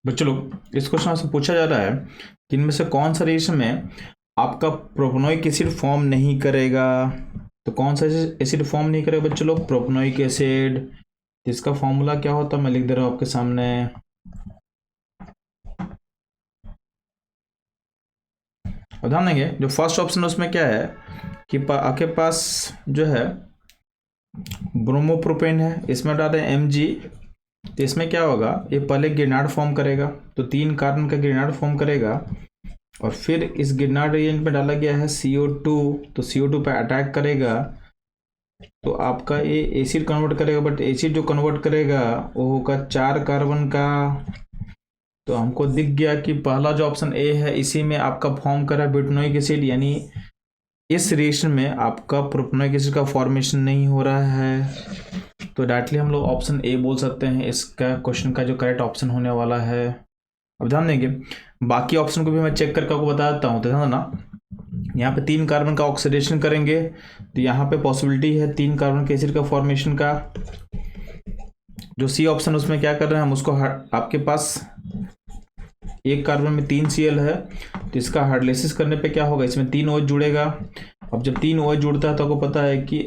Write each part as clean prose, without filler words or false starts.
बच्चों लोग इस क्वेश्चन से पूछा जा रहा है कि इनमें से कौन सा रिएक्शन में आपका प्रोपेनोइक एसिड फॉर्म नहीं करेगा। तो कौन सा एसिड फॉर्म नहीं करेगा बच्चों लोग? Propanoic acid. इसका फॉर्मूला क्या होता है मैं लिख दे रहा हूं आपके सामने। और ध्यान देंगे जो फर्स्ट ऑप्शन है उसमें क्या है कि आपके पास जो है ब्रोमोप्रोपेन है, इसमें डालें Mg। तो इसमें क्या होगा, ये पहले गिरनार्ड फॉर्म करेगा, तो 3 कार्बन का गिरनार्ड फॉर्म करेगा और फिर इस गिरनार्ड रिएजेंट में डाला गया है CO2, तो CO2 पे अटैक करेगा तो आपका ये एसिड कन्वर्ट करेगा, बट एसिड जो कन्वर्ट करेगा वो होगा 4 कार्बन का। तो हमको दिख गया कि पहला जो ऑप्शन ए है इसी में आपका फॉर्म करा ब्यूटेनोइक एसिड, यानी इस रिएक्शन में आपका प्रोपेनोइक एसिड का फॉर्मेशन नहीं हो रहा है। तो डायरेक्टली हम लोग ऑप्शन ए बोल सकते हैं इसका क्वेश्चन का जो करेक्ट ऑप्शन होने वाला है। अब ध्यान देंगे बाकी ऑप्शन को भी मैं चेक करके आपको बता देता हूँ। तो ध्यान देना, यहाँ पे 3 कार्बन का ऑक्सीडेशन करेंगे तो यहाँ पे पॉसिबिलिटी है 3 कार्बन के एसिड का फॉर्मेशन का। जो सी ऑप्शन उसमें क्या कर रहे हैं हम उसको, आपके पास एक कार्बन में 3 Cl है तो इसका हाइड्रोलाइसिस करने पे क्या होगा, इसमें 3 OH जुड़ेगा। अब जब 3 OH जुड़ता है तो आपको पता है कि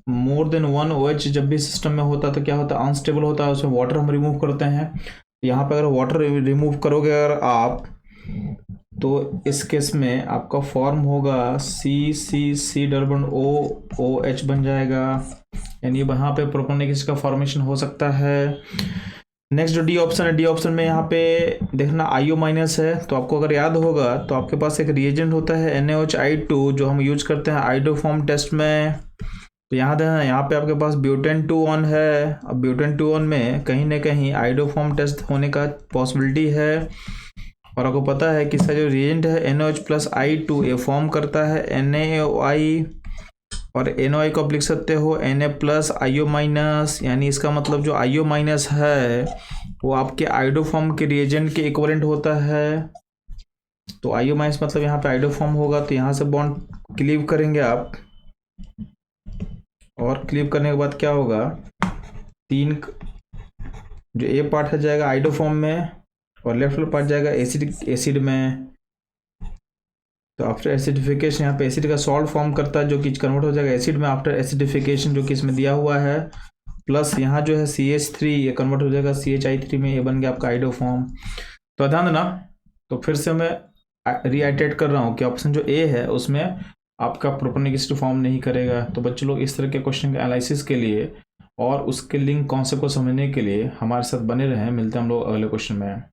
मोर देन 1 OH जब भी सिस्टम में होता है तो क्या होता है, अनस्टेबल होता है, उसमें वाटर हम रिमूव करते हैं। यहाँ पे अगर वाटर रिमूव करोगे अगर आप, तो इस केस में आपका फॉर्म होगा CCC डबल OH बन जाएगा, यानी वहाँ पे प्रोपेनोइक एसिड का फॉर्मेशन हो सकता है। नेक्स्ट जो डी ऑप्शन है, डी ऑप्शन में यहाँ पे देखना IO माइनस है, तो आपको अगर याद होगा तो आपके पास एक रिएजेंट होता है NaOH जो हम यूज करते हैं आइडोफॉर्म टेस्ट में। तो यहाँ देखना, यहाँ पे आपके पास ब्यूटेन 2 है। अब ब्यूटेन 2 में कहीं ना कहीं आइडोफॉर्म टेस्ट होने का पॉसिबिलिटी है, और आपको पता है कि इसका जो रिएजेंट है NaOH+I2 ये फॉर्म करता है NaOI, और NaOI को आप लिख सकते हो Na+IO-, यानी इसका मतलब जो IO- है वो आपके आइडोफॉर्म के रिएजेंट के इक्विवेलेंट होता है। तो IO- मतलब यहाँ पे आइडोफॉर्म होगा, तो यहाँ से बॉन्ड क्लीव करेंगे आप, और क्लीव करने के बाद क्या होगा, 3 जो ए पार्ट है जाएगा आइडोफॉर्म में और लेफ्ट वाला पार्ट जाएगा एसिड में। तो आफ्टर एसिडिफिकेशन यहाँ पे एसिड का सॉल्ट फॉर्म करता है जो कि कन्वर्ट हो जाएगा एसिड में आफ्टर एसिडिफिकेशन, जो कि इसमें दिया हुआ है। प्लस यहाँ जो है CH3 ये कन्वर्ट हो जाएगा CHI3 में, ये बन गया आपका आइडोफॉर्म। तो ध्यान देना, तो फिर से मैं रीआइटेट कर रहा हूँ कि ऑप्शन जो ए है उसमें आपका प्रोपेनोइक एसिड फॉर्म नहीं करेगा। तो बच्चों लोग इस तरह के क्वेश्चन के एनालिसिस के लिए और उसके लिंक कॉन्सेप्ट को समझने के लिए हमारे साथ बने रहें। मिलते हैं हम लोग अगले क्वेश्चन में।